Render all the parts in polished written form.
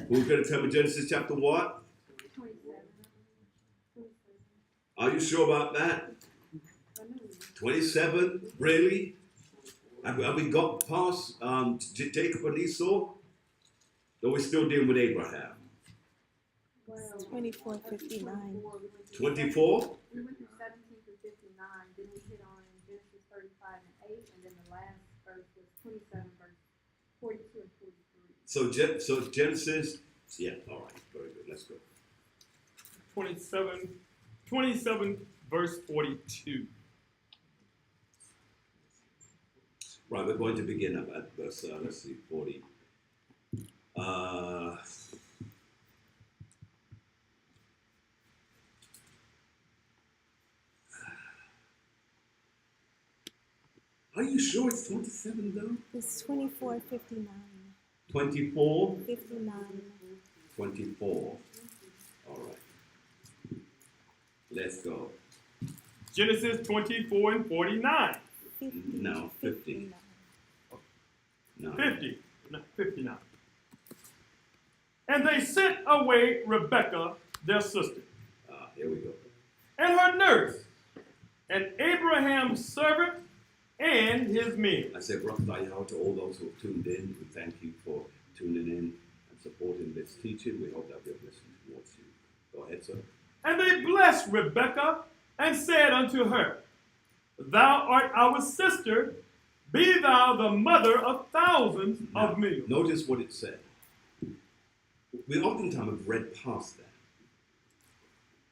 Who's going to tell me Genesis chapter what? 27. Are you sure about that? 27? Really? Have we got past Jacob and Esau? Or are we still dealing with Abraham? 24:59. 24? We went through 17 through 59, then we hit on Genesis 35 and 8, and then the last verse was 27, verse 42 and 43. So Genesis, yeah, all right, very good, let's go. 27 verse 42. Right, we're going to begin at verse, let's see, 40. Are you sure it's 27 though? It's 24:59. 24? 59. 24. All right. Let's go. Genesis 24 and 49. 50. No, 50. No. 50. No, 59. And they sent away Rebekah, their sister, Here we go. and her nurse, and Abraham's servant, and his men. I say, Baruch to all those who have tuned in. We thank you for tuning in and supporting this teaching. We hope that we have listened towards you. Go ahead, sir. And they blessed Rebekah and said unto her, Thou art our sister, be thou the mother of thousands of millions. Notice what it said. We oftentimes have read past that.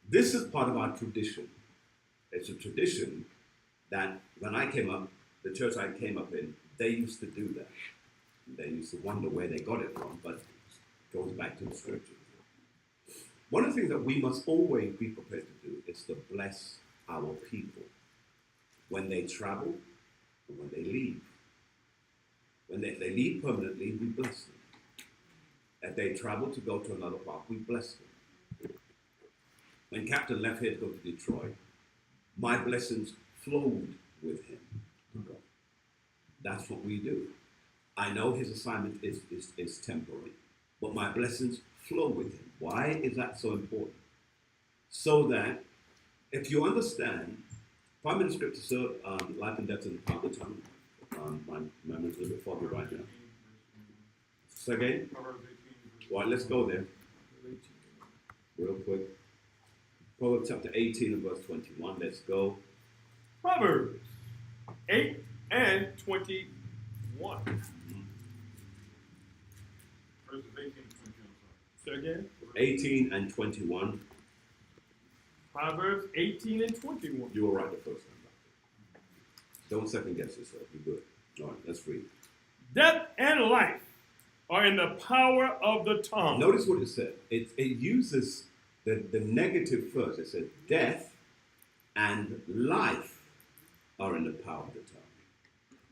This is part of our tradition. It's a tradition that when I came up, the church I came up in, they used to do that. They used to wonder where they got it from, but it goes back to the scriptures. One of the things that we must always be prepared to do is to bless our people when they travel and when they leave. When they leave permanently, we bless them. If they travel to go to another part, we bless them. When Captain left here to go to Detroit, my blessings flowed with him to go. That's what we do. I know his assignment is temporary, but my blessings flow with him. Why is that so important? So that if you understand, 5 minute scripture, sir, life and death in the power of the tongue. My memory's a little bit foggy right now. So again? All right, let's go there. Real quick. Proverbs chapter 18 and verse 21. Let's go. Proverbs 8 and 21. Verses 18 and 21. Say again. 18 and 21. Proverbs 18 and 21. You were right the first time. Don't second guess yourself. You're good. All right, let's read. Death and life are in the power of the tongue. Notice what it said. It uses the negative first. It said death and life are in the power of the tongue.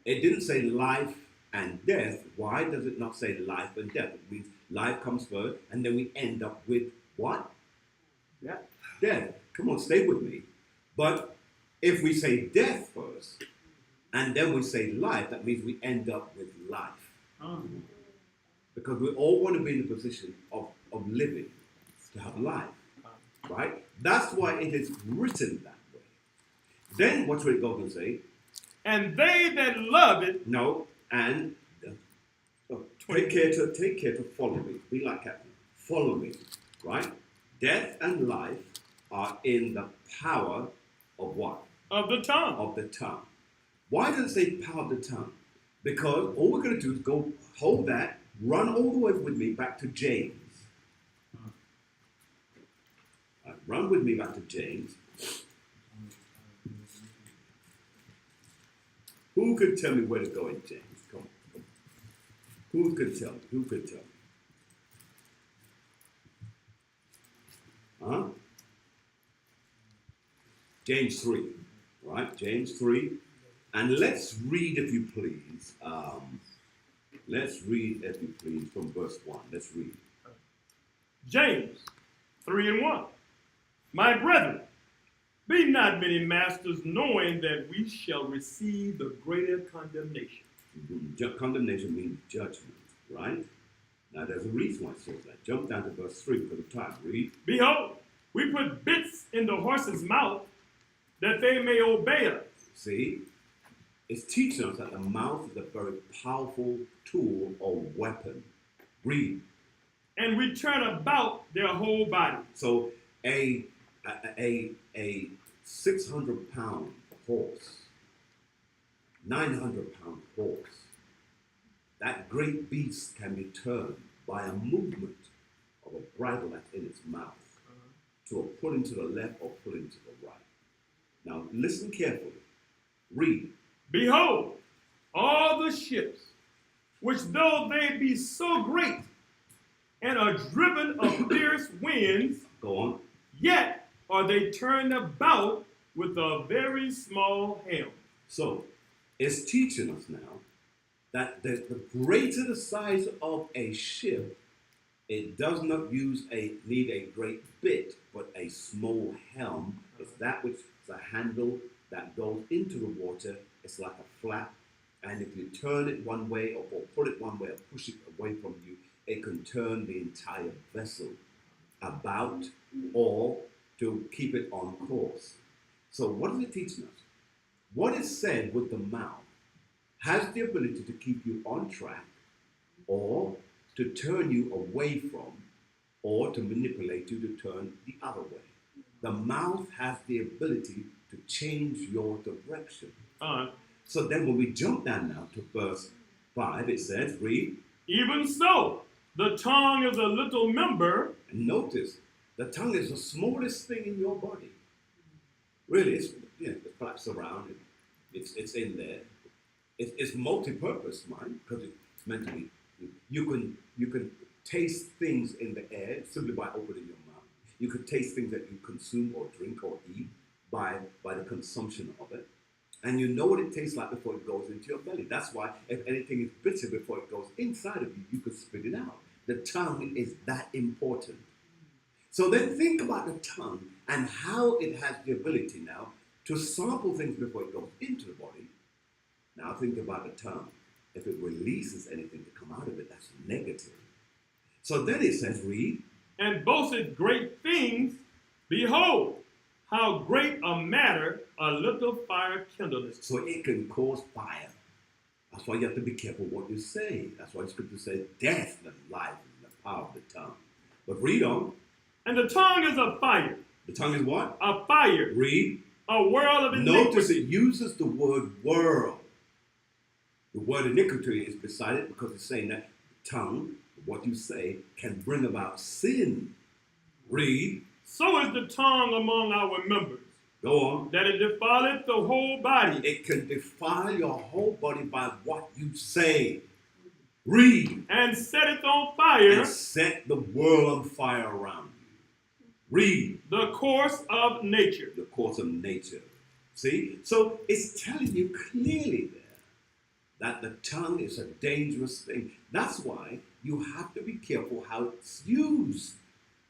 It didn't say life and death. Why does it not say life and death? It means life comes first, and then we end up with what? Yeah. Death. Come on, stay with me. But if we say death first, and then we say life, that means we end up with life. Because we all want to be in the position of living, to have life. Right? That's why it is written that way. Then what's it go and say? And they that love it. No, and take care to follow me. Be like Captain. Follow me. Right? Death and life are in the power of what? Of the tongue. Of the tongue. Why does it say power of the tongue? Because all we're going to do is go hold that, run all the way with me back to James. Run with me back to James. Who could tell me where to go in James? Come on. Who could tell me? Who could tell me? Huh? James 3. Right? James 3. And let's read, if you please. Let's read, if you please, from verse 1. Let's read. James 3 and 1. My brethren, be not many masters, knowing that we shall receive the greater condemnation. Condemnation means judgment, right? Now, there's a reason why it says that. Jump down to verse 3 for the time. Read. Behold, we put bits in the horse's mouth that they may obey us. See? It's teaching us that the mouth is a very powerful tool or weapon. Read. And we turn about their whole body. So a 600-pound horse, 900-pound horse, that great beast can be turned by a movement of a bridle that's in its mouth to a pulling to the left or pulling to the right. Now listen carefully. Read. Behold, all the ships, which though they be so great and are driven of fierce winds, Go on. yet are they turned about with a very small helm. So it's teaching us now that the greater the size of a ship, it does not need a great bit, but a small helm. It's that which is a handle that goes into the water. It's like a flap, and if you turn it one way or pull it one way or push it away from you, it can turn the entire vessel about or to keep it on course. So what is it teaching us? What is said with the mouth has the ability to keep you on track or to turn you away from or to manipulate you to turn the other way. The mouth has the ability to change your direction. So then when we jump down now to verse 5, it says, read. Even so, the tongue is a little member. And notice, the tongue is the smallest thing in your body. Really, it flaps around. It's in there. It's multi-purpose, mind, because it's meant to be. You can taste things in the air simply by opening your mouth. You could taste things that you consume or drink or eat by the consumption of it. And you know what it tastes like before it goes into your belly. That's why if anything is bitter before it goes inside of you, you can spit it out. The tongue is that important. So then think about the tongue and how it has the ability now to sample things before it goes into the body. Now think about the tongue. If it releases anything to come out of it, that's negative. So then it says, read. And boasted great things. Behold, how great a matter a little fire kindleth. So it can cause fire. That's why you have to be careful what you say. That's why the scripture says death and life is in the power of the tongue. But read on. And the tongue is a fire. The tongue is what? A fire. Read. A world of iniquity. Notice it uses the word world. The word iniquity is beside it because it's saying that tongue, what you say, can bring about sin. Read. So is the tongue among our members. Go on. That it defileth the whole body. It can defile your whole body by what you say. Read. And setteth on fire. And set the world on fire around you. Read. The course of nature. The course of nature. See? So it's telling you clearly there that the tongue is a dangerous thing. That's why you have to be careful how it's used.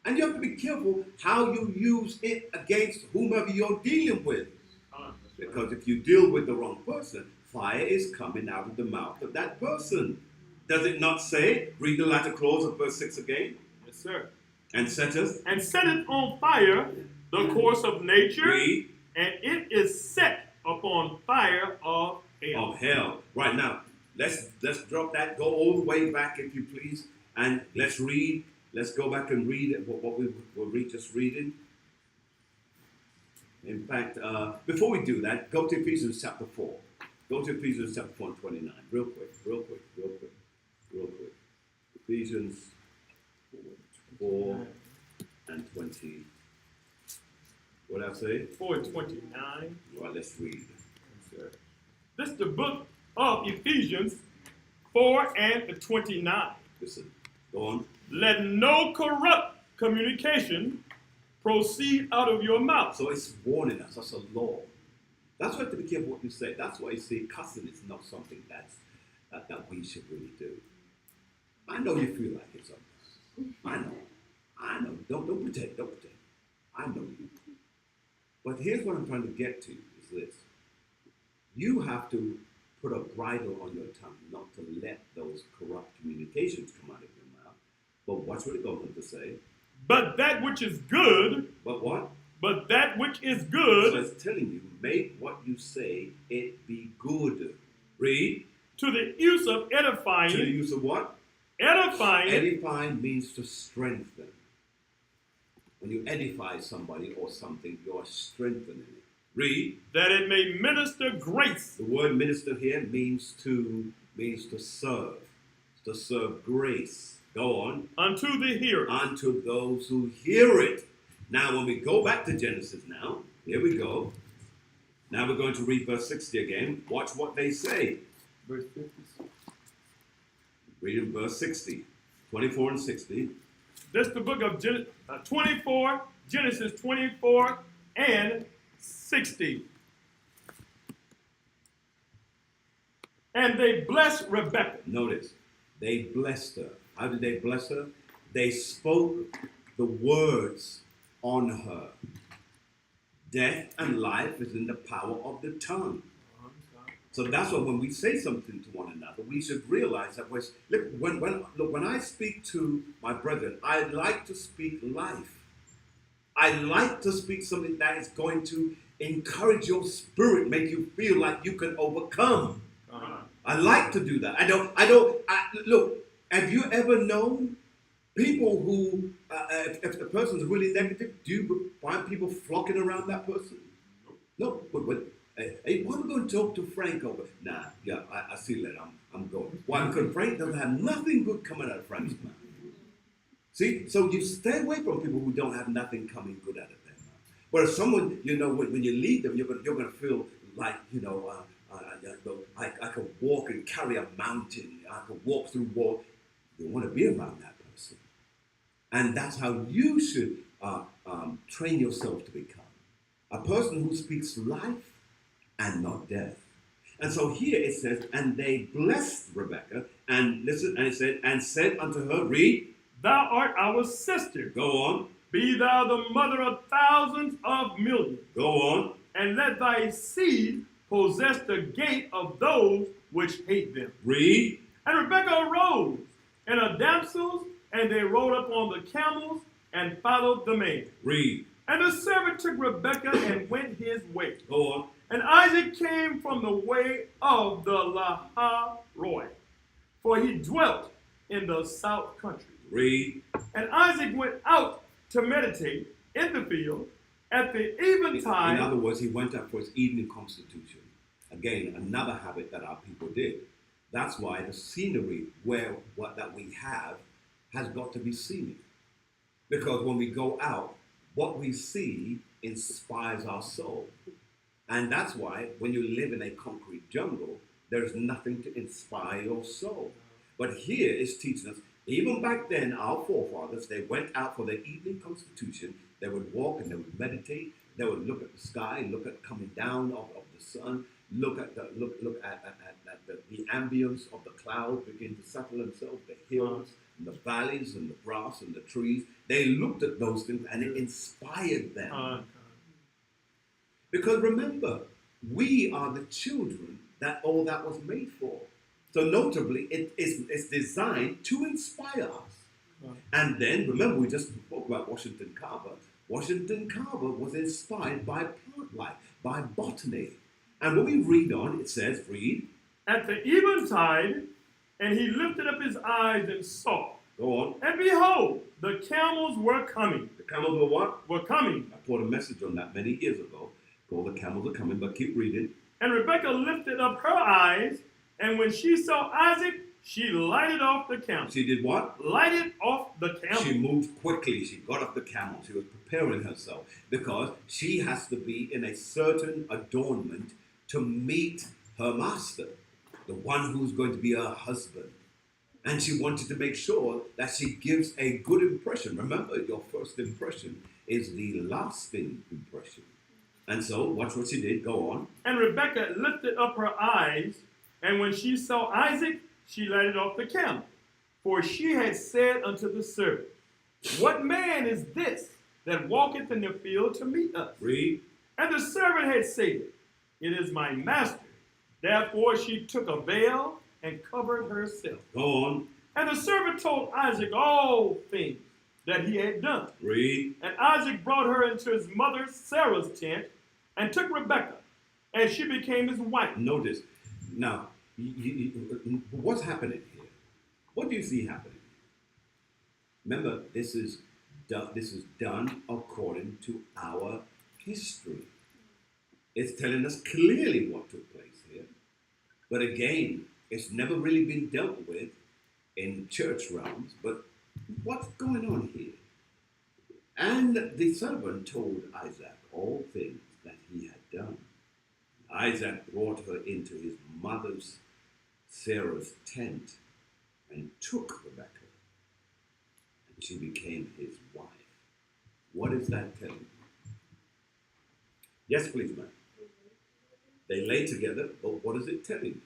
And you have to be careful how you use it against whomever you're dealing with. Because if you deal with the wrong person, fire is coming out of the mouth of that person. Does it not say, read the latter clause of verse 6 again? Yes, sir. And setteth. And setteth on fire the course of nature. Read. And it is set upon fire of hell. Of hell. Right now, let's drop that. Go all the way back, if you please, and let's read. Let's go back and read what we were just reading. In fact, before we do that, go to Ephesians chapter 4. Go to Ephesians chapter 4 and 29. Real quick. Ephesians 4 and 20. What did I say? 4:29. All right, let's read. Sir. This is the book of Ephesians 4 and 29. Listen, go on. Let no corrupt communication proceed out of your mouth. So it's warning us. That's a law. That's why you have to be careful what you say. That's why you see cussing is not something that we should really do. I know you feel like it's something. I know. Don't pretend. I know you. But here's what I'm trying to get to is this. You have to put a bridle on your tongue, not to let those corrupt communications come out of your mouth. But watch what it goes on to say. But that which is good, But what? but that which is So good it's telling you, make what you say, it be good. Read. to the use of To the edifying, use of what? edifying, Edifying means to strengthen. When you edify somebody or something, you are strengthening it. Read. that it may minister grace. The word minister here means to serve grace. Go on. Unto the hearer. Unto those who hear it. Now, when we go back to Genesis now, here we go. Now we're going to read verse 60 again. Watch what they say. Verse 50. Read in verse 60, 24 and 60. This is the book of Genesis 24 and 60. And they blessed Rebekah. Notice, they blessed her. How did they bless her? They spoke the words on her. Death and life is in the power of the tongue. So that's why when we say something to one another, we should realize that when I speak to my brethren, I like to speak life. I like to speak something that is going to encourage your spirit, make you feel like you can overcome. I like to do that. Look, have you ever known people who, if the person's really negative, do you find people flocking around that person? No, but hey, why am I going to talk to Frank over? Nah, yeah, I see that. I'm going. Why? Because Frank doesn't have nothing good coming out of Frank's mouth. See, so you stay away from people who don't have nothing coming good out of their mouth. Whereas someone, when you lead them, you're going to feel like, I could walk and carry a mountain. I could walk through walls. You want to be around that person. And that's how you should train yourself to become. A person who speaks life and not death. And so here it says, and they blessed Rebekah, and listen, and it said, and said unto her, read. Thou art our sister. Go on. Be thou the mother of thousands of millions. Go on. And let thy seed possess the gate of those which hate them. Read. And Rebekah arose, and her damsels, and they rode up on the camels, and followed the man. Read. And the servant took Rebekah and went his way. Go on. And Isaac came from the way of the Laharoy, for he dwelt in the south country. Read. And Isaac went out to meditate in the field at the eventide. In other words, he went out for his evening constitution. Again, another habit that our people did. That's why the scenery that we have has got to be scenic. Because when we go out, what we see inspires our soul. And that's why when you live in a concrete jungle, there's nothing to inspire your soul. But here is teaching us, even back then, our forefathers, they went out for their evening constitution. They would walk and they would meditate. They would look at the sky, look at coming down of the sun, look at the ambience of the clouds begin to settle themselves, the hills and the valleys and the grass and the trees. They looked at those things and it inspired them. Because remember, we are the children that all that was made for. So notably, it's designed to inspire us. And then, remember, we just spoke about Washington Carver. Washington Carver was inspired by plant life, by botany. And when we read on, it says, read. At the eventide, and he lifted up his eyes and saw. Go on. And behold, the camels were coming. The camels were what? Were coming. I taught a message on that many years ago, called The Camels Are Coming, but keep reading. And Rebekah lifted up her eyes, and when she saw Isaac, she lighted off the camel. She did what? Lighted off the camel. She moved quickly. She got off the camel. She was preparing herself because she has to be in a certain adornment to meet her master, the one who's going to be her husband. And she wanted to make sure that she gives a good impression. Remember, your first impression is the lasting impression. And so, watch what she did. Go on. And Rebekah lifted up her eyes, and when she saw Isaac, she lighted off the camel. For she had said unto the servant, what man is this that walketh in the field to meet us? Read. And the servant had said, it is my master. Therefore she took a veil and covered herself. Go on. And the servant told Isaac all things that he had done. Read. And Isaac brought her into his mother Sarah's tent and took Rebekah, and she became his wife. Notice. Now, what's happening here? What do you see happening? Remember, this is done according to our history. It's telling us clearly what took place here. But again, it's never really been dealt with in church realms. But what's going on here? And the servant told Isaac all things that he had done. Isaac brought her into his mother's Sarah's tent and took Rebekah, and she became his wife. What is that telling you? Yes, please, ma'am. They lay together, but what is it telling you?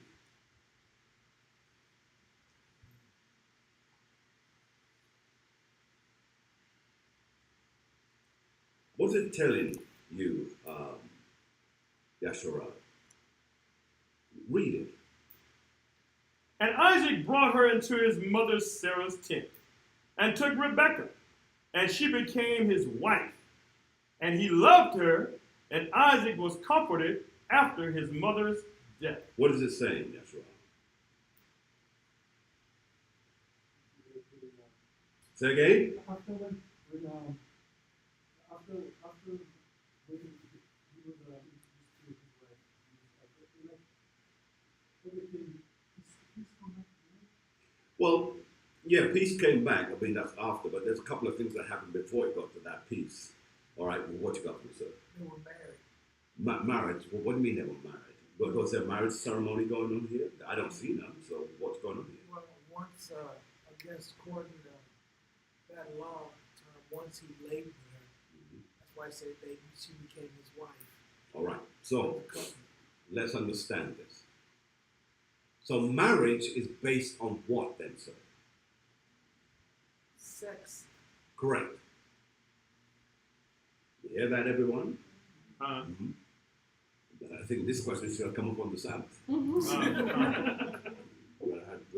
What's it telling you, Yashara? Read it. And Isaac brought her into his mother Sarah's tent and took Rebekah, and she became his wife. And he loved her, and Isaac was comforted after his mother's death. What is it saying, Yashara? Say again? After he was everything, peace come back, Well, yeah, peace came back. I mean, that's after, but there's a couple of things that happened before it got to that peace. All right, well, what you got for me, sir? They were married. Marriage? Well, what do you mean they were married? Was there a marriage ceremony going on here? I don't see none, so what's going on here? Well, once, I guess, according to that law, once he laid with her, that's why I said she became his wife. All right, so let's understand this. So marriage is based on what then, sir? Sex. Correct. You hear that, everyone? Mm-hmm. I think this question should have come up on the Sabbath. We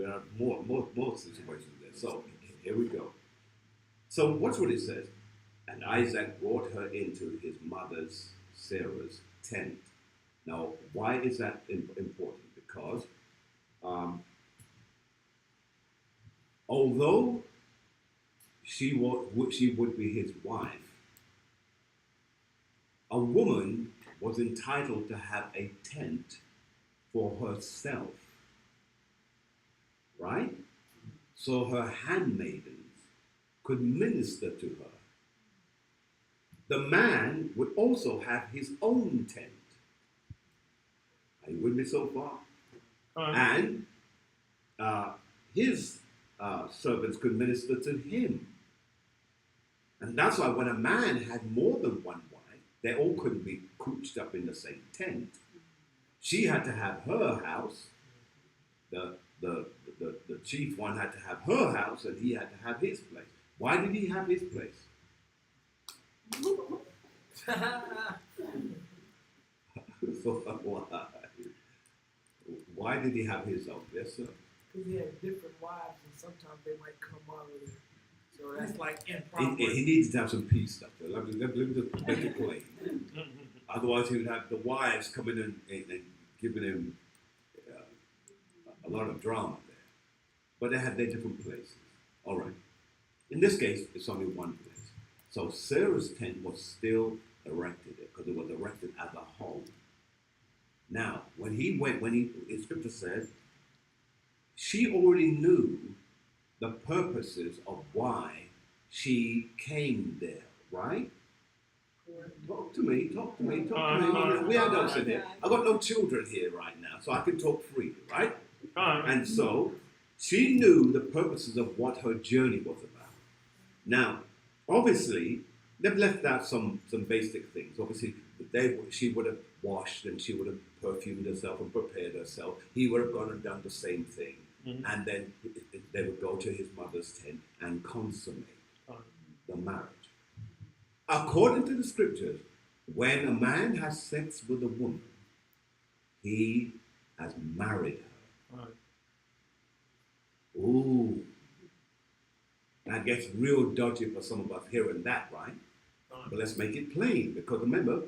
have more situations there. So here we go. So watch what it says. And Isaac brought her into his mother's Sarah's tent. Now, why is that important? Because although she would be his wife, a woman was entitled to have a tent for herself, right? So her handmaidens could minister to her. The man would also have his own tent. Are you with me so far? And his servants could minister to him. And that's why when a man had more than one wife, they all couldn't be cooped up in the same tent. She had to have her house. The chief one had to have her house, and he had to have his place. Why did he have his place? Why did he have his own? Yes, sir. Because he had different wives, and sometimes they might come out with it. So that's like improper. He needs to have some peace stuff. Let me just make it plain. Otherwise, he would have the wives coming in and giving him a lot of drama there. But they had their different places. All right. In this case, it's only one place. So Sarah's tent was still erected because it was erected as a home. Now, in Scripture said, she already knew the purposes of why she came there, right? Talk to me. We adults in here. I've got no children here right now, so I can talk freely, right? And so she knew the purposes of what her journey was about. Now, obviously, they've left out some basic things. Obviously, she would have washed and she would have perfumed herself and prepared herself. He would have gone and done the same thing. Mm-hmm. And then they would go to his mother's tent and consummate the marriage. According to the scriptures, when a man has sex with a woman, he has married her. Ooh, That gets real dodgy for some of us hearing that, right? But let's make it plain, because remember,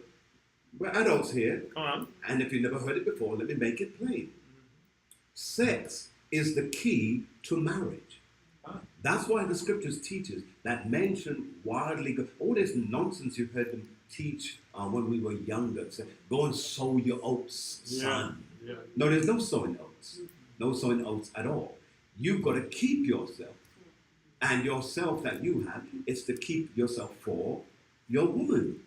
we're adults here, and if you never heard it before, let me make it plain. Sex is the key to marriage. That's why the scriptures teaches that men should wildly go. All this nonsense you've heard them teach when we were younger. Say, go and sow your oats, son. Yeah. No, there's no sowing oats. No sowing oats at all. You've got to keep yourself. And yourself that you have is to keep yourself for your woman.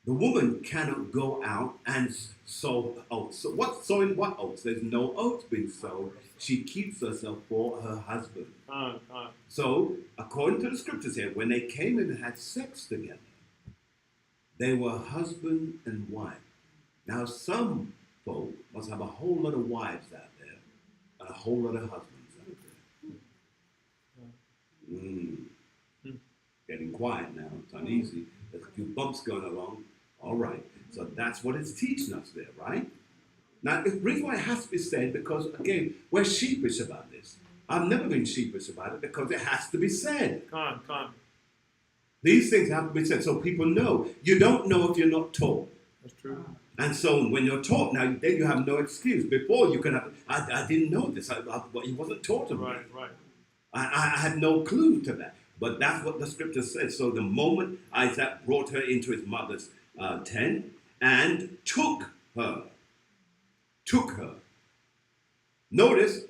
The woman cannot go out and sow oats. So sowing what oats? There's no oats being sown. She keeps herself for her husband. So, according to the scriptures here, when they came in and had sex together, they were husband and wife. Now, some folk must have a whole lot of wives out there and a whole lot of husbands out there. Getting quiet now. It's uneasy. There's a few bumps going along. All right. So that's what it's teaching us there, right? Now, the reason why it has to be said, because, again, we're sheepish about this. I've never been sheepish about it because it has to be said. These things have to be said so people know. You don't know if you're not taught. That's true. And so when you're taught now, then you have no excuse. Before you can have, I didn't know this. It wasn't taught to me. Right. I had no clue to that. But that's what the scripture says. So the moment Isaac brought her into his mother's tent and took her. Notice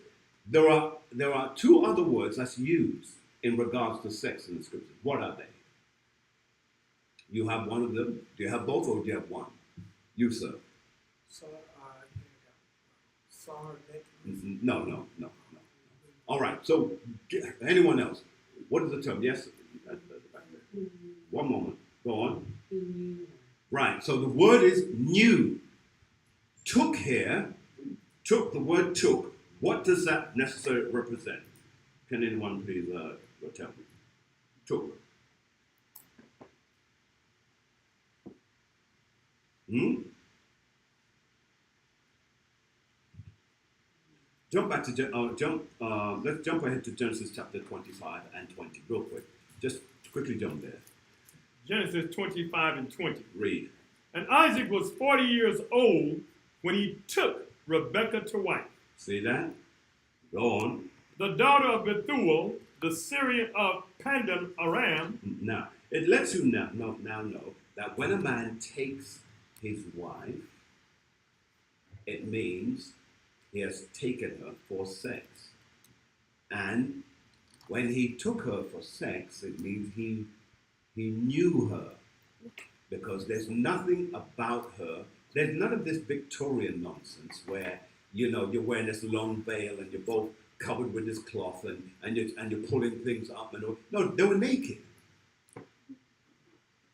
there are two other words that's used in regards to sex in the scripture. What are they? You have one of them. Do you have both or do you have one? You, sir. So, saw her naked. No. All right. So anyone else? What is the term? Yes? One moment. Go on. Right. So the word is new. Took here. Took, the word took. What does that necessarily represent? Can anyone please tell me? Took. Jump back to let's jump ahead to Genesis chapter 25 and 20 real quick. Just quickly jump there. Genesis 25 and 20. Read. And Isaac was 40 years old when he took Rebekah to wife. See that? Go on. The daughter of Bethuel, the Syrian of Pandan Aram. Now, it lets you now know that when a man takes his wife, it means he has taken her for sex. And when he took her for sex, it means he knew her. Because there's nothing about her, there's none of this Victorian nonsense where, you're wearing this long veil and you're both covered with this cloth and you're pulling things up and all. No, they were naked.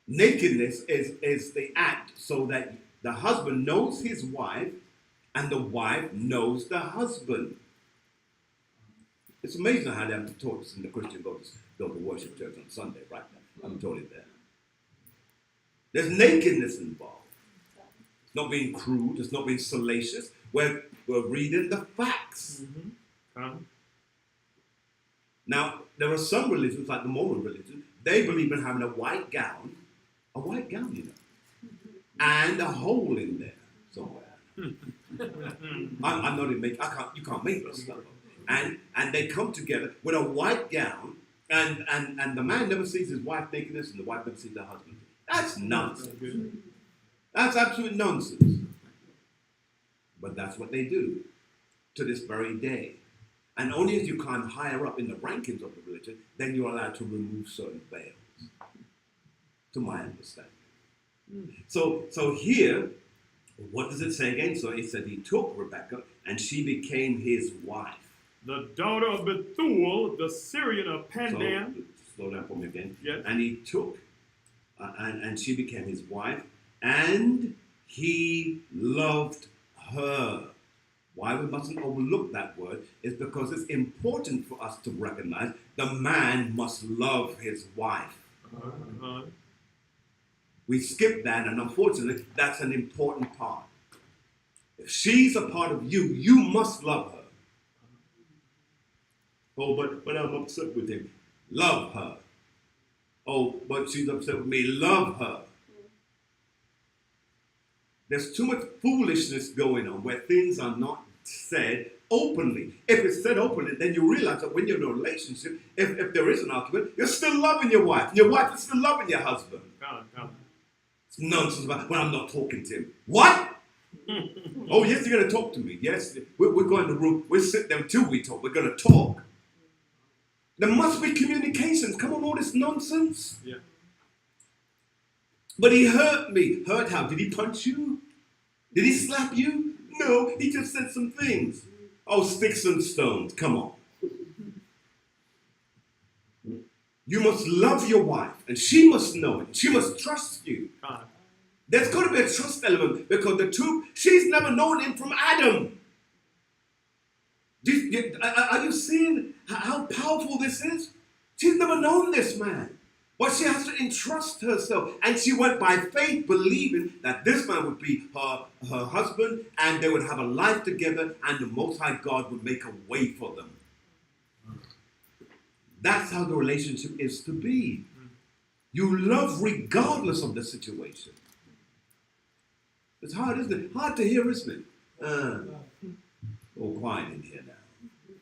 Nakedness is the act so that the husband knows his wife and the wife knows the husband. It's amazing how they have taught us in the Christian go to worship church on Sunday, right? I'm taught it there. There's nakedness involved. It's not being crude. It's not being salacious. We're reading the facts. Now, there are some religions, like the Mormon religion, they believe in having a white gown, and a hole in there somewhere. I'm not even you can't make this stuff up. And they come together with a white gown, and the man never sees his wife nakedness, and the wife never sees her husband. That's nonsense. That's absolute nonsense. But that's what they do to this very day. And only as you climb higher up in the rankings of the religion, then you're allowed to remove certain veils, to my understanding. So here, what does it say again? So it said he took Rebekah and she became his wife. The daughter of Bethuel, the Syrian of Pandan. So, slow down for me again. Yes. And he took, and she became his wife, and he loved her. Why we mustn't overlook that word is because it's important for us to recognize the man must love his wife. We skip that, and unfortunately, that's an important part. If she's a part of you, you must love her. Oh, but I'm upset with him. Love her. Oh, but she's upset with me. Love her. There's too much foolishness going on where things are not said openly. If it's said openly, then you realize that when you're in a relationship, if there is an argument, you're still loving your wife. And your wife is still loving your husband. It's nonsense about, well, I'm not talking to him. What? Oh, yes, you're going to talk to me. Yes, we're going to the room. We'll sit there until we talk. We're going to talk. There must be communications. Come on, all this nonsense. Yeah. But he hurt me. Hurt how? Did he punch you? Did he slap you? No, he just said some things. Oh, sticks and stones. Come on. You must love your wife, and she must know it. She must trust you. There's got to be a trust element because she's never known him from Adam. Are you seeing how powerful this is? She's never known this man. But she has to entrust herself. And she went by faith, believing that this man would be her husband, and they would have a life together, and the Most High God would make a way for them. That's how the relationship is to be. You love regardless of the situation. It's hard, isn't it? Hard to hear, isn't it? All quiet in here now.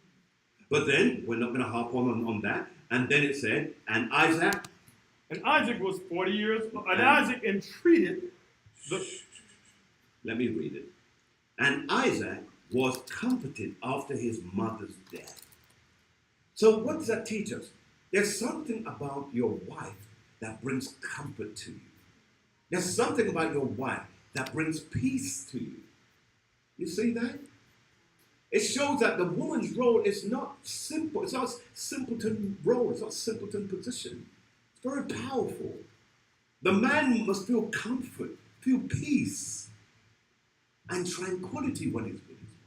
But then, we're not going to harp on that. And then it said, and Isaac. And Isaac was 40 years old. And Isaac entreated. Let me read it. And Isaac was comforted after his mother's death. So what does that teach us? There's something about your wife that brings comfort to you. There's something about your wife that brings peace to you. You see that? It shows that the woman's role is not simple. It's not simpleton role. It's not simpleton position. It's very powerful. The man must feel comfort, feel peace, and tranquility when he's with his wife.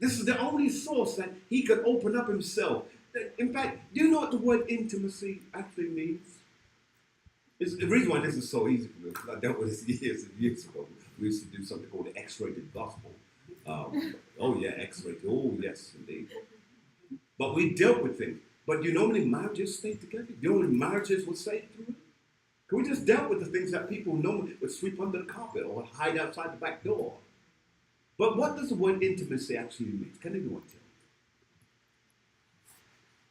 This is the only source that he could open up himself. In fact, do you know what the word intimacy actually means? It's the reason why this is so easy for me, because I dealt with this years and years ago. We used to do something called the X-rated gospel. Oh yeah, X-rated. Oh yes, indeed. But we dealt with things. But you know how many marriages stayed together? You know how many marriages were saved through it? Because we just dealt with the things that people know would sweep under the carpet or hide outside the back door. But what does the word intimacy actually mean? Can anyone tell me?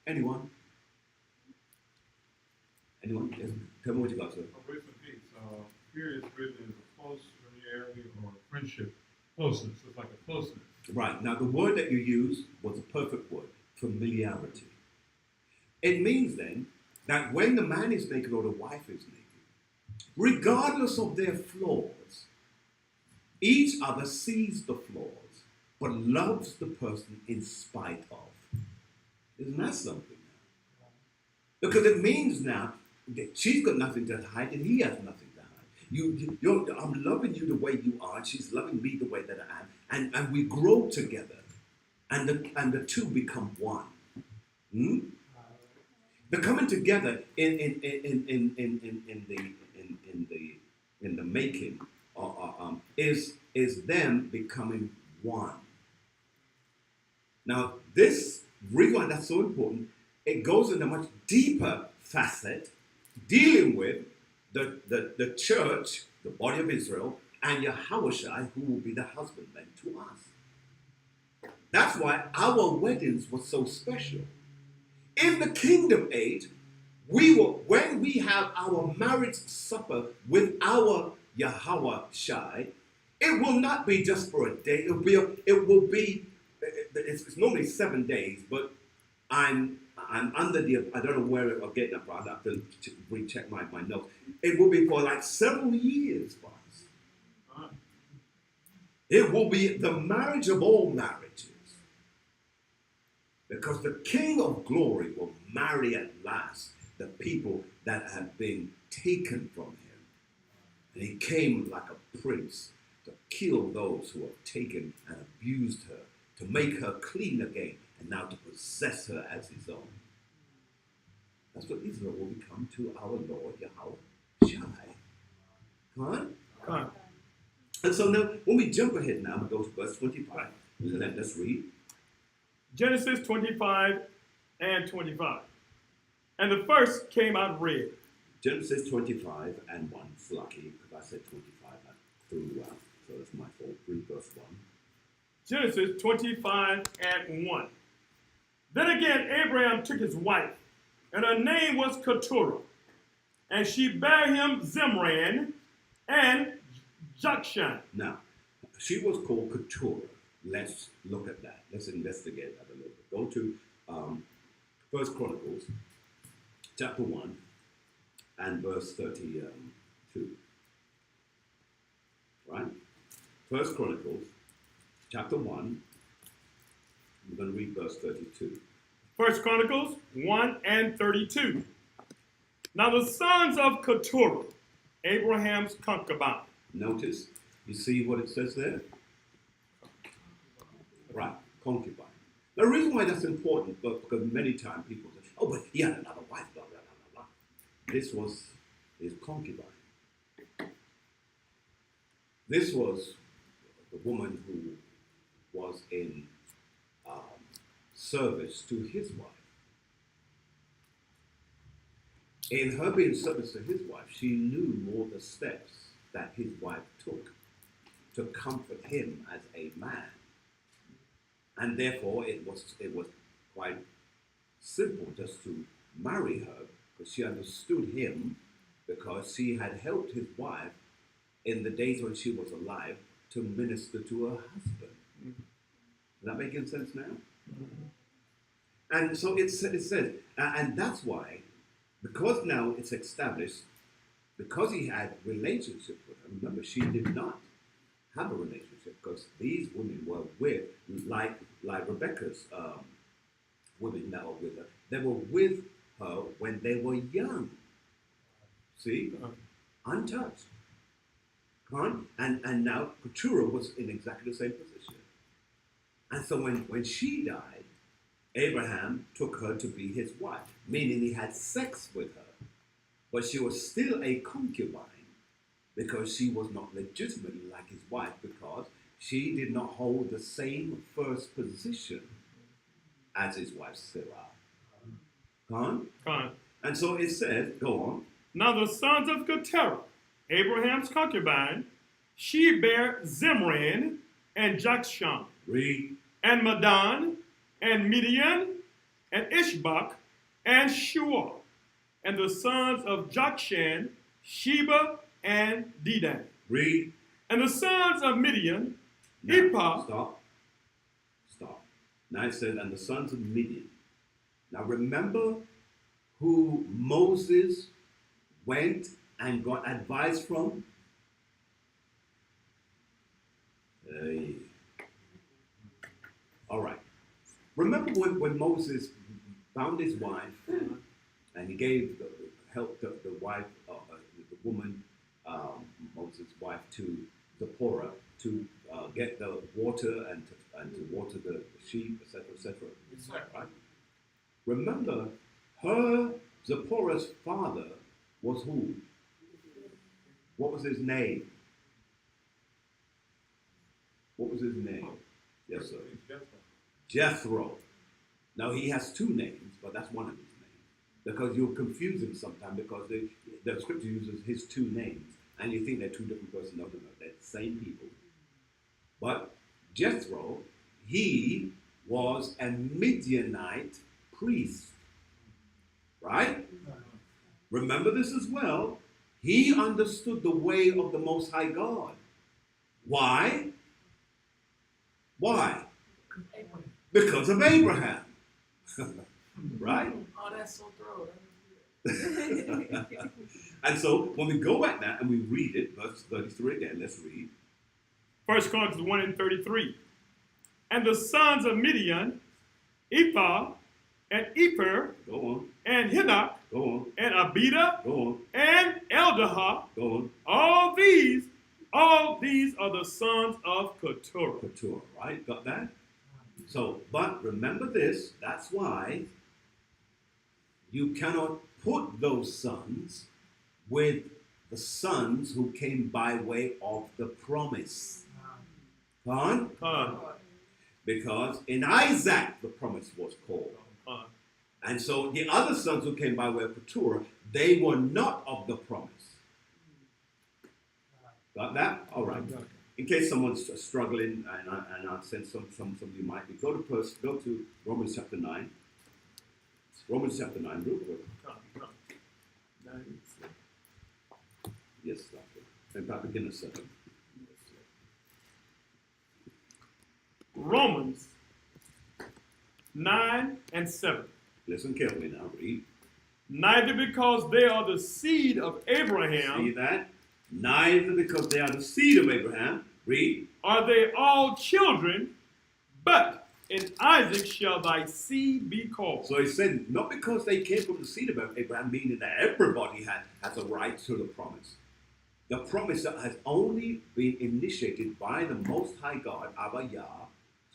Anyone? Anyone? Yes. Tell me what you got, sir. Grace and peace. Here it's written as a close familiarity or friendship. Closeness. It's like a closeness. Right. Now, the word that you used was a perfect word. Familiarity. It means then that when the man is naked or the wife is naked, regardless of their flaws, each other sees the flaws, but loves the person in spite of. Isn't that something now? Because it means now that she's got nothing to hide and he has nothing to hide. I'm loving you the way you are, and she's loving me the way that I am, and we grow together, and the two become one. The coming together in the making is them becoming one. Now, this reason why that's so important, it goes in a much deeper facet, dealing with the church, the body of Israel, and Yahushua, who will be the husbandman to us. That's why our weddings were so special. In the kingdom age, when we have our marriage supper with our Yahushua, it will not be just for a day. It's normally 7 days, but I'm under I don't know where I'm getting that from. I have to recheck my notes. It will be for like several years, boss. It will be the marriage of all marriages. Because the King of Glory will marry at last the people that have been taken from him. And he came like a prince to kill those who have taken and abused her, to make her clean again, and now to possess her as his own. That's what Israel will become to our Lord Yahushua. Come on? Come on. And so now, when we jump ahead now, we go to verse 25. Let us read. Genesis 25 and 25. And the first came out red. Genesis 25 and 1. It's lucky because I said 25 through, so that's my fault. Read verse 1. Genesis 25 and 1. Then again, Abraham took his wife, and her name was Keturah, and she bare him Zimran and Jokshan. Now, she was called Keturah. Let's look at that. Let's investigate that a little bit. Go to First Chronicles, chapter 1, and verse 32. Right? First Chronicles, chapter 1. I'm going to read verse 32. First Chronicles 1 and 32. Now the sons of Keturah, Abraham's concubine. Notice, you see what it says there? Right, concubine. The reason why that's important, because many times people say, oh, but he had another wife, blah, blah, blah, blah, blah. This was his concubine. This was the woman who was in service to his wife. In her being service to his wife, she knew all the steps that his wife took to comfort him as a man. And therefore, it was quite simple just to marry her, because she understood him, because she had helped his wife in the days when she was alive to minister to her husband. Is that making sense now? And so it says, and that's why, because now it's established, because he had relationship with her. Remember, she did not have a relationship, because these women were with, like Rebecca's women that were with her. They were with her when they were young. See? Untouched. And now Keturah was in exactly the same position. And so when she died, Abraham took her to be his wife, meaning he had sex with her. But she was still a concubine, because she was not legitimately like his wife, because she did not hold the same first position as his wife Sarah. And so it says, go on. Now the sons of Keturah, Abraham's concubine, she bare Zimran and Jokshan. Read. And Medan and Midian and Ishbak and Shuah. And the sons of Jokshan, Sheba and Dedan. Read. And the sons of Midian, Now, Ephah. Stop. Now it says, and the sons of Midian. Now remember who Moses went and got advice from? All right. Remember when Moses found his wife and he gave helped the wife, the woman, Moses' wife, to Zipporah to get the water and to water the sheep, etc., etc. Right? Remember, Zipporah's father was who? What was his name? What was his name? Yes, sir. Jethro. Now he has two names, but that's one of his names, because you'll confuse him sometimes, because the scripture uses his two names, and you think they're two different persons. No, they're the same people. But Jethro, he was a Midianite priest, right? Remember this as well. He understood the way of the Most High God. Why? Why? Because of Abraham. Right? Oh, that's so thorough. And so when we go back now and we read it, verse 33 again, let's read. First Chronicles 1 and 33. And the sons of Midian, Ephah and Epher, Go on. and Hinnoch, Go on. and Abida, Go on. and Eldahah, Go on. all these are the sons of Keturah. Keturah, right? Got that? So, but remember this, that's why you cannot put those sons with the sons who came by way of the promise. Con, Because in Isaac the promise was called. And so the other sons who came by way of Keturah, they were not of the promise. Got that? All right. In case someone's struggling, and I sense some of you might be, go to Romans chapter 9. Romans chapter 9, real quick. Yes, doctor. In fact, begin at 7. Romans 9 and 7. Listen carefully now. Read. Neither because they are the seed of Abraham. See that? Neither because they are the seed of Abraham. Read. Are they all children, but in Isaac shall thy seed be called. So he said, not because they came from the seed of Abraham, meaning that everybody has a right to the promise. The promise that has only been initiated by the Most High God, Abba Yah,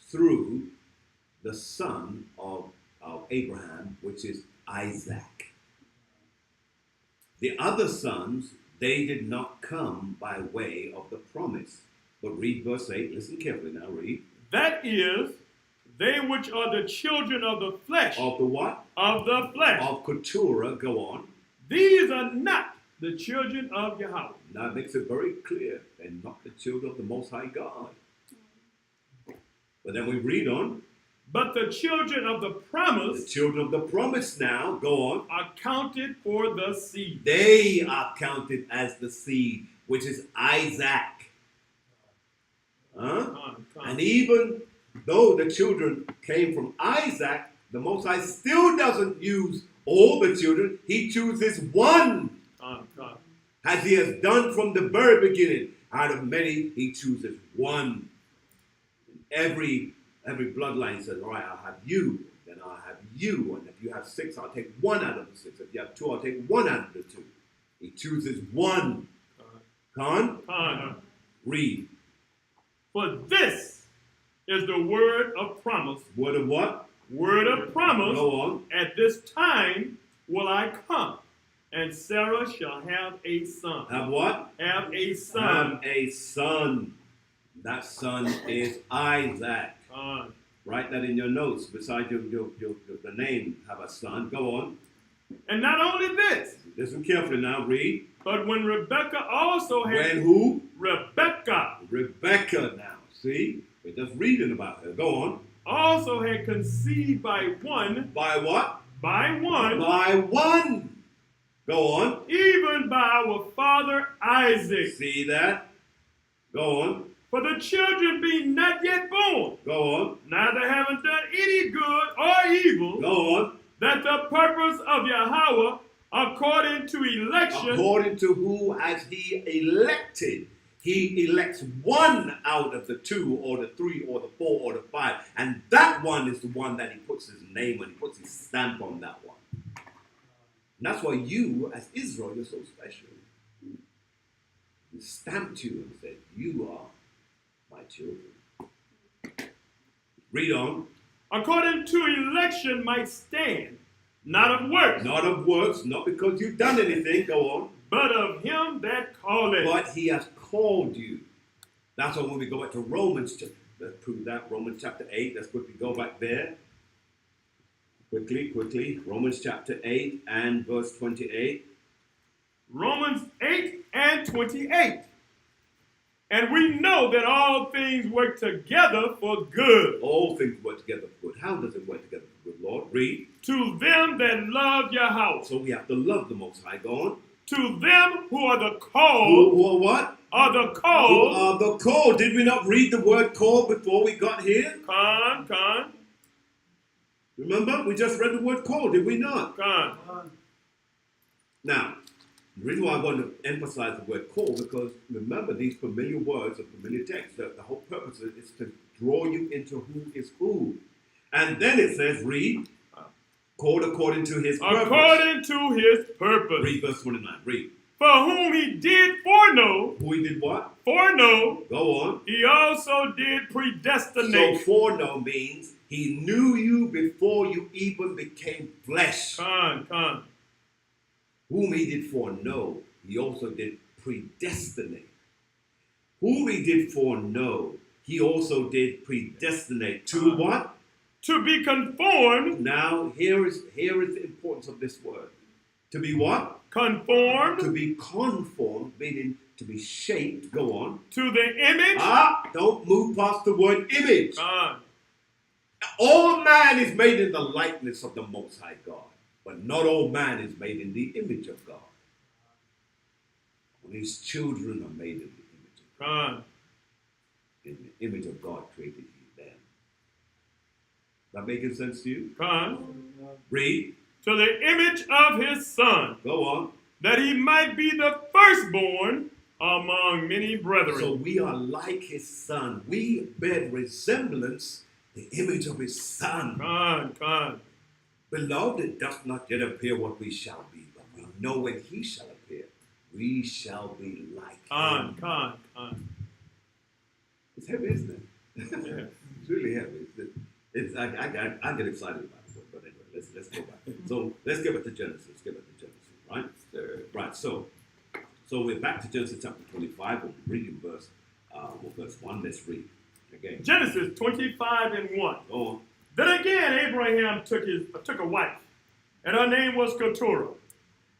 through the son of Abraham, which is Isaac. The other sons, they did not come by way of the promise. But read verse 8. Listen carefully now. Read. That is, they which are the children of the flesh. Of the what? Of the flesh. Of Keturah. Go on. These are not the children of Yahweh. Now it makes it very clear. They're not the children of the Most High God. But then we read on. But the children of the promise. The children of the promise now, go on. Are counted for the seed. They are counted as the seed, which is Isaac. And even though the children came from Isaac, the Most High still doesn't use all the children. He chooses one. As he has done from the very beginning. Out of many, he chooses one. Every bloodline says, all right, I'll have you, then I'll have you. And if you have 6, I'll take 1 out of the 6. If you have 2, I'll take 1 out of the 2. He chooses one. Read. For this is the word of promise. Word of what? Word of promise. Go on. At this time will I come, and Sarah shall have a son. Have what? Have a son. Have a son. That son is Isaac. Write that in your notes. Beside the name, have a son. Go on. And not only this. Listen carefully now. Read. But when Rebekah also had... When who? Rebekah. Rebekah now. See? We're just reading about her. Go on. Also had conceived by one. By what? By one. By one. Go on. Even by our father Isaac. See that? Go on. For the children being not yet born. Go on. Neither having done any good or evil. Go on. That the purpose of Yahweh, according to election. According to who has he elected. He elects one out of the 2 or the 3 or the 4 or the 5. And that one is the one that he puts his name on. He puts his stamp on that one. And that's why you, as Israel, you're so special. He stamped you and said, you are my children. Read on. According to election might stand, not of works. Not of works, not because you've done anything, go on. But of him that calleth. But he has called you. That's why when we go back to Romans, let's prove that, Romans chapter 8, let's quickly go back there. Quickly. Romans chapter 8 and verse 28. Romans 8 and 28. And we know that all things work together for good. All things work together for good. How does it work together for good, Lord? Read. To them that love Yahweh. So we have to love the Most High. Go on. To them who are the called. Who are what? Are the called. Who are the called. Did we not read the word called before we got here? Con. Remember? We just read the word called, did we not? Con. Now, the reason why I want to emphasize the word call, because remember these familiar words of familiar text, the whole purpose is to draw you into who is who. And then it says, read, called according to his purpose. According to his purpose. Read verse 29, read. For whom he did foreknow. Who he did what? Foreknow. Go on. He also did predestinate. So foreknow means he knew you before you even became flesh. Con. Whom he did foreknow, he also did predestinate. Whom he did foreknow, he also did predestinate. To what? To be conformed. Now, here is the importance of this word. To be what? Conformed. To be conformed, meaning to be shaped. Go on. To the image. Don't move past the word image. God. All man is made in the likeness of the Most High God, but not all man is made in the image of God. His children are made in the image of God. In the image of God created he them. That making sense to you? God. Read. To the image of his son. Go on. That he might be the firstborn among many brethren. So we are like his son. We bear resemblance, the image of his son. God. Beloved, it does not yet appear what we shall be, but we know when he shall appear, we shall be like him. God. It's heavy, isn't it? Yeah. It's really heavy. I get excited about it, but anyway, let's go back. So let's get back to Genesis. Right? Right. So we're back to Genesis chapter 25. We're reading verse 1. Let's read again. Genesis 25:1. Go on. Then again Abraham took a wife, and her name was Keturah,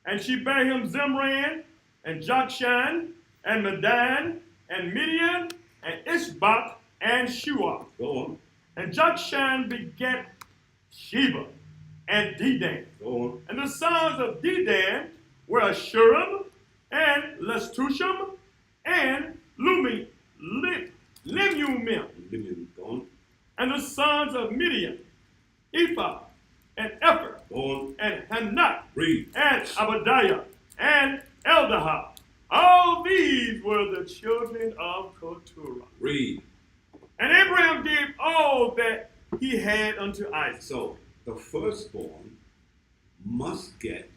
and she bare him Zimran, and Jokshan, and Medan, and Midian, and Ishbak, and Shuah. Go on. And Jokshan begat Sheba, and Dedan. Go on. And the sons of Dedan were Ashurim, and Lestushim, and Lemuel. Go on. And the sons of Midian, Ephah, and Epher, Go on. and Hanok, Read. and Abadiah, and Eldaha. All these were the children of Keturah. Read. And Abraham gave all that he had unto Isaac. So the firstborn must get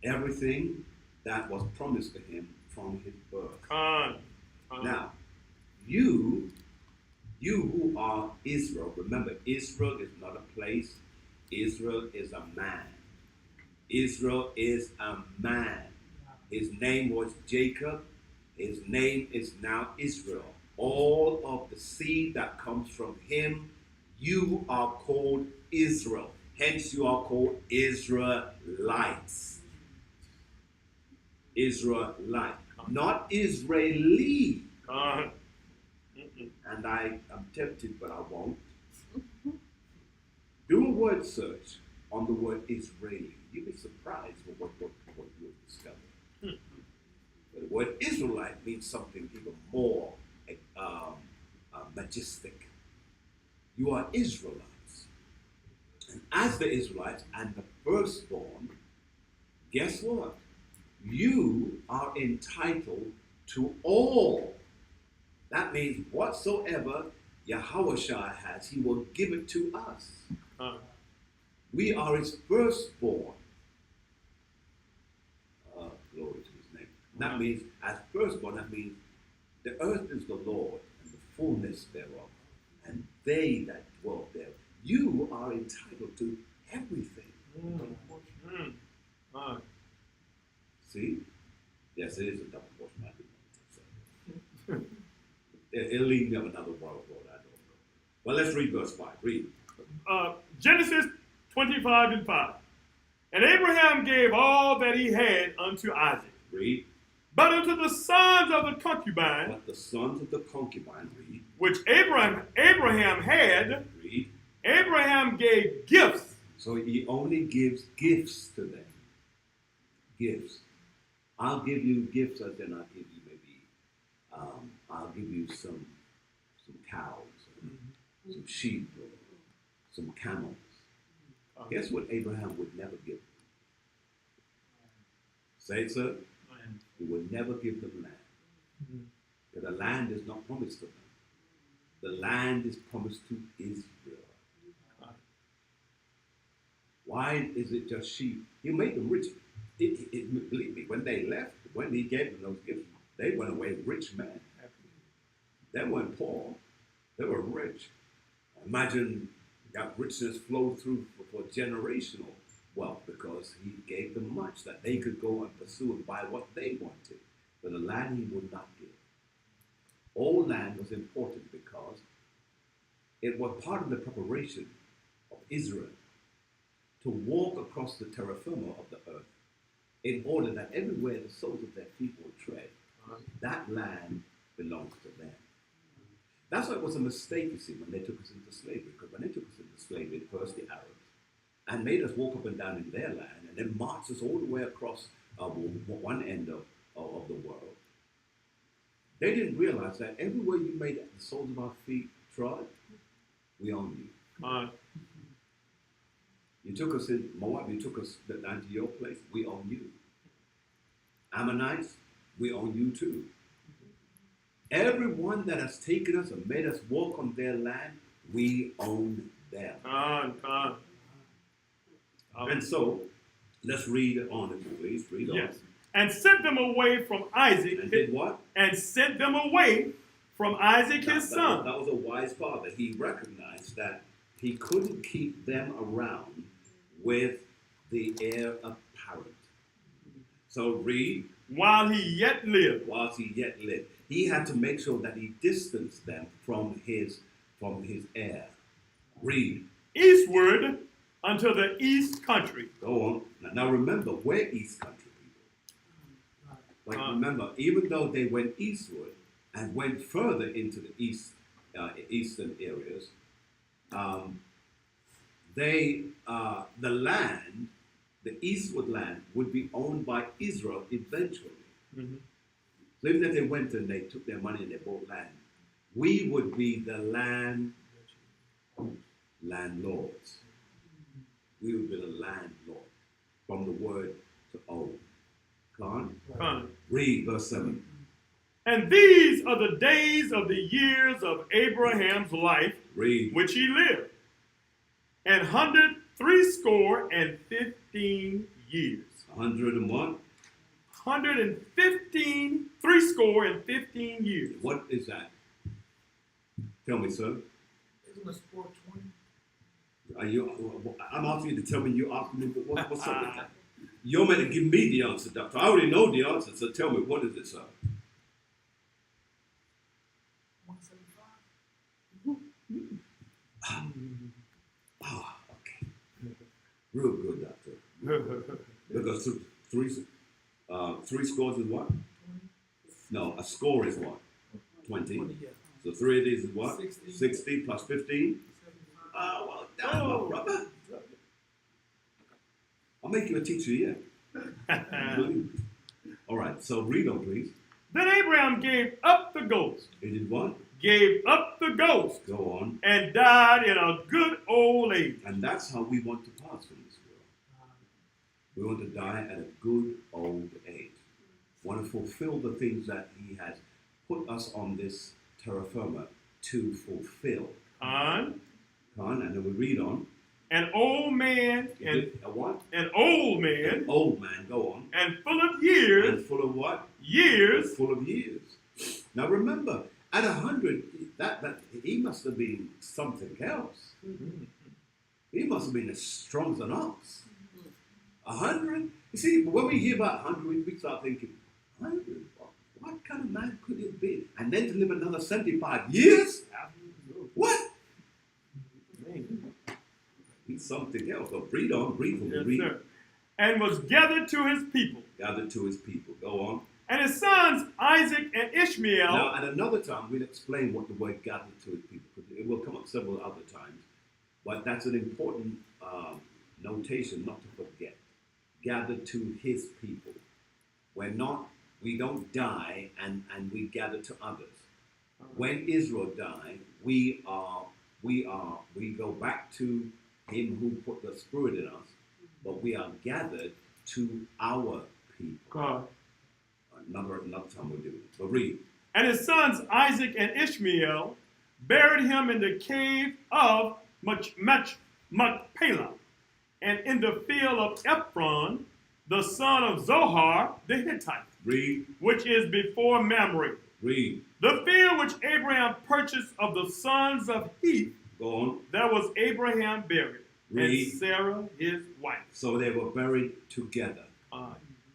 everything that was promised to him from his birth. Now, you who are Israel, remember, Israel is not a place. Israel is a man. Israel is a man. His name was Jacob. His name is now Israel. All of the seed that comes from him, you are called Israel. Hence you are called Israelites. Israelite, not Israeli. And I am tempted, but I won't. Do a word search on the word Israeli. You'll be surprised with what you'll discover. The word Israelite means something even more majestic. You are Israelites. And as the Israelites and the firstborn, guess what? You are entitled to all. That means whatsoever Yahushua has, he will give it to us. We are his firstborn. Glory to his name. That means, as firstborn, that means the earth is the Lord and the fullness thereof, and they that dwell there. You are entitled to everything. See? Yes, it is a double portion. It'll leave me up another world, Lord. I don't know. Well, let's read verse 5. Read. Genesis 25:5. And Abraham gave all that he had unto Isaac. Read. But unto the sons of the concubine, But the sons of the concubine, read. which Abraham had, Read. Abraham gave gifts. So he only gives gifts to them. Gifts. I'll give you gifts, and then I'll give you maybe, I'll give you some cows, some sheep, or some camels. Guess what Abraham would never give them? Say it, sir. He would never give them land. Because the land is not promised to them. The land is promised to Israel. Why is it just sheep? He made them rich. Believe me, when they left, when he gave them those gifts, they went away rich men. They weren't poor. They were rich. Imagine that richness flowed through for generational wealth because he gave them much that they could go and pursue and buy what they wanted. But the land he would not give. All land was important because it was part of the preparation Israel to walk across the terra firma of the earth in order that everywhere the soles of their feet will tread, that land belongs to them. That's why it was a mistake, you see, when they took us into slavery. Because when they took us into slavery, first the Arabs, and made us walk up and down in their land, and then marched us all the way across one end of the world, they didn't realize that everywhere you made the soles of our feet trod, we own you. You took us in Moab, you took us down to your place, we own you. Ammonites, we own you too. Everyone that has taken us and made us walk on their land, we own them. And so, let's read on it, please. Read on. Yes. And sent them away from Isaac. And did what? And sent them away from Isaac his son. That was a wise father. He recognized that he couldn't keep them around with the heir apparent. So read. While he yet lived. Whilst he yet lived. He had to make sure that he distanced them from his heir. Read. Eastward unto the east country. Go on. Now remember, we're east country people. Like remember, even though they went eastward and went further into the eastern areas, the land, the eastward land, would be owned by Israel eventually. Mm-hmm. So even if they went and they took their money and they bought land, we would be the landlords. We would be the landlord, from the word to own. Con? Read verse 7. And these are the days of the years of Abraham's life, Read. which he lived, 115 years. 101. 115 years. What is that? Tell me, sir. Isn't it 420? I'm asking you to tell me. You're asking me what's up with that? You're meant to give me the answer, doctor. I already know the answer, so tell me, what is it, sir? 175? Okay. Real good, doctor. Because three scores is what? 20? No, a score is what? 20. 20, yeah. So 3 of these is what? 60. 60 plus 15? 75. Well done, my brother. I'll make you a teacher, yeah. All right, so read on, please. Then Abraham gave up the ghost. He did what? Gave up the ghost. Go on. And died in a good old age. And that's how we want to pass from this world. We want to die at a good old age. We want to fulfill the things that he has put us on this terra firma to fulfill. And And then we read on. an old man, and A what? an old man, An old man, go on. and full of years, And full of what? years, Full of years. Now remember, at 100, that he must have been something else. He must have been as strong as an ox. 100? You see, when we hear about 100, we start thinking, 100? What kind of man could it be? And then to live another 75 years? What? He's something else. So read on, read from the yes, read. sir, and was gathered to his people. Gathered to his people. Go on. And his sons Isaac and Ishmael. Now, at another time, we'll explain what the word gathered to his people, because it will come up several other times. But that's an important notation not to forget. Gathered to his people. We don't die and we gather to others. When Israel died, we go back to him who put the spirit in us, but we are gathered to our people. God. Another time we'll do it. But read. And his sons Isaac and Ishmael buried him in the cave of Machpelah, and in the field of Ephron, the son of Zohar the Hittite, Read. which is before Mamre. Read. The field which Abraham purchased of the sons of Heth, Go on. there was Abraham buried, Read. and Sarah his wife. So they were buried together.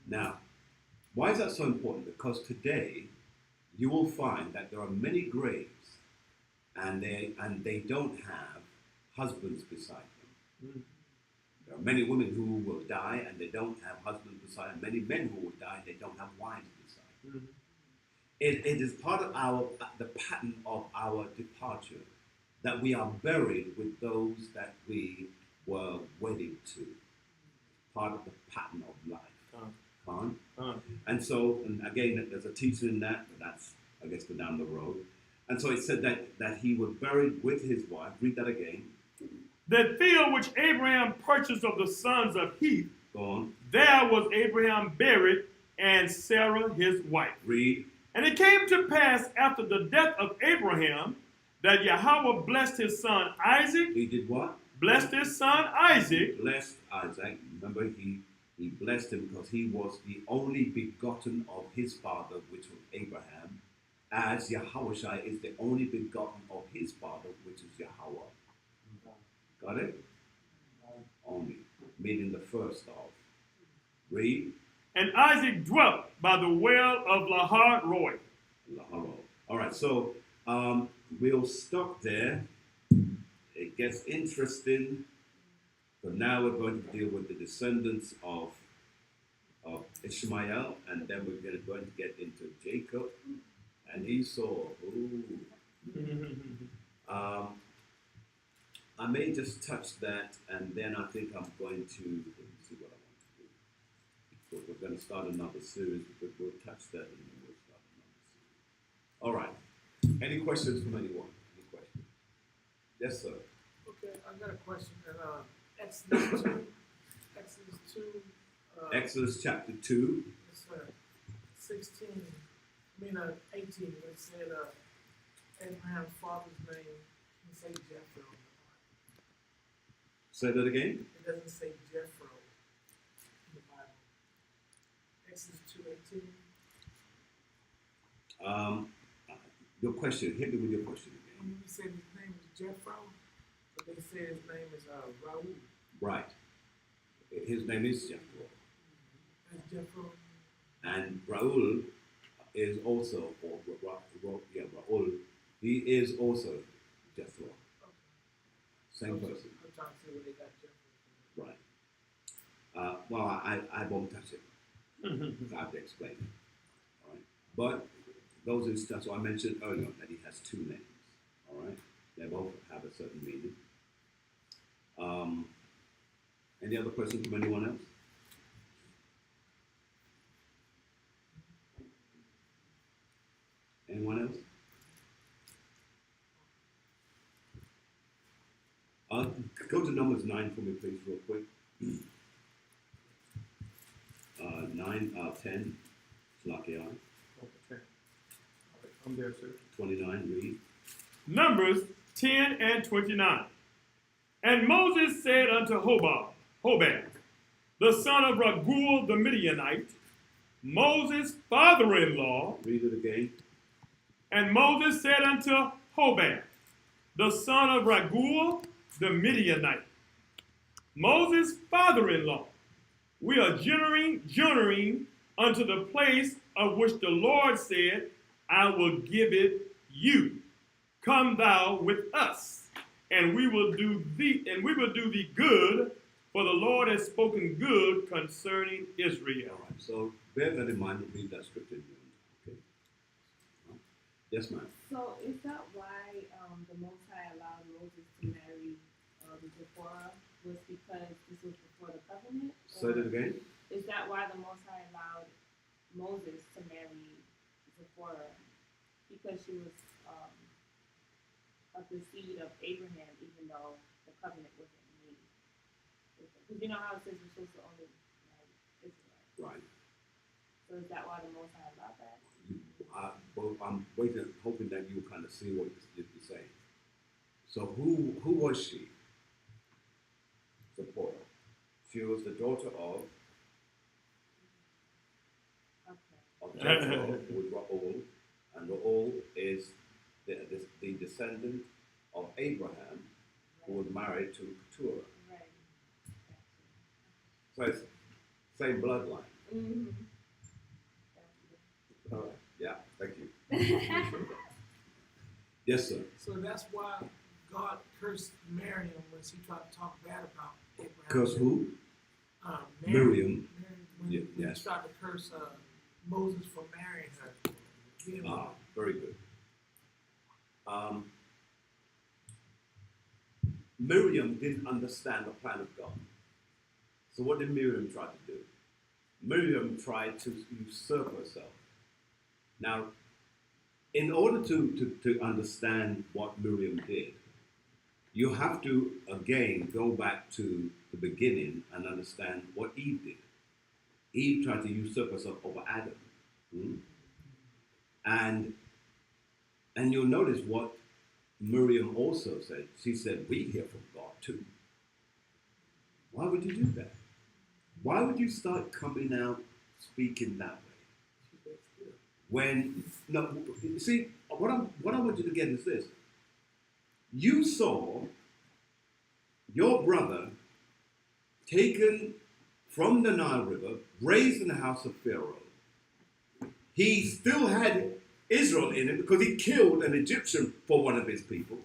Now, why is that so important? Because today you will find that there are many graves and they don't have husbands beside them. Mhm. There are many women who will die and they don't have husbands beside, and many men who will die and they don't have wives beside. Mhm. It is part of the pattern of our departure that we are buried with those that we were wedded to. Part of the pattern of life. And so, and again, there's a teaching in that, but that's, I guess, for down the road. And so it said that he was buried with his wife. Read that again. The field which Abraham purchased of the sons of Heth, Go on. there was Abraham buried, and Sarah his wife. Read. And it came to pass after the death of Abraham that Yahweh blessed his son Isaac. He did what? Blessed his son Isaac. Blessed Isaac. Remember, he blessed him because he was the only begotten of his father, which was Abraham, as Yahushua is the only begotten of his father, which is Yahweh. Got it? Only. Meaning the first of. Read. And Isaac dwelt by the well of Lahar Roy. All right, so we'll stop there. It gets interesting, but now we're going to deal with the descendants of Ishmael, and then we're going to get into Jacob and Esau. I may just touch that, and then I think I'm going to see what I want to do. So we're going to start another series, but we'll touch that, and then we'll start another series. All right. Any questions from anyone? Any questions? Yes, sir. Okay, I got a question. Exodus 2. Exodus 2. Exodus chapter 2. Yes, sir. 18. It said Abraham's father's name. It doesn't say Jethro. Say that again. It doesn't say Jethro in the Bible. Exodus 2:18. Your question. Hit me with your question again. When you said his name is Jethro, but they said his name is Raul. Right. His name is Jethro. That's Jethro. And Raul is also, Raul, he is also Jethro. Same person. I'm trying to see where they got Jethro. Right. Well, I won't touch it. I have to explain it. All right. But those instances, so I mentioned earlier that he has two names. All right. They both have a certain meaning. Any other questions from anyone else? Anyone else? Go to Numbers 9 for me, please, real quick. 10. Lucky eye. Okay. I'm there, sir. 29, read. Numbers 10 and 29. And Moses said unto Hobab, the son of Raguel the Midianite, Moses' father-in-law. Read it again. And Moses said unto Hobab, the son of Raguel the Midianite, Moses' father-in-law, we are journeying unto the place of which the Lord said, I will give it you. Come thou with us, and we will do thee good, for the Lord has spoken good concerning Israel. All right, so bear that in mind and read that scripture. Okay. Yes, ma'am. So is that why the Most High allowed Moses to marry Zipporah? Was because this was before the covenant? Say that again. Is that why the Most High allowed Moses to marry Zipporah? Because she was of the seed of Abraham, even though the covenant wasn't made. Because you know how it says we're supposed to only marry Israel. Right. So is that why the Most High allowed that? I'm waiting, hoping that you kind of see what you're saying. So who was she? Zipporah. She was the daughter of Jethro with Raul, and Raul is the descendant of Abraham, who was married to Keturah. Right. So it's same bloodline. Mm-hmm. All right. Yeah, thank you. Yes, sir. So that's why God cursed Miriam when she tried to talk bad about Abraham. Curse who? Miriam. When Yes. he tried to curse Moses for marrying her. Very good. Miriam didn't understand the plan of God. So what did Miriam try to do? Miriam tried to usurp herself. Now, in order to understand what Miriam did, you have to, again, go back to the beginning and understand what Eve did. Eve tried to usurp herself over Adam. And you'll notice what Miriam also said. She said, we hear from God too. Why would you do that? Why would you start coming out speaking that way? When, no, see, what I want you to get is this. You saw your brother taken from the Nile River, raised in the house of Pharaoh. He still had Israel in it because he killed an Egyptian for one of his people.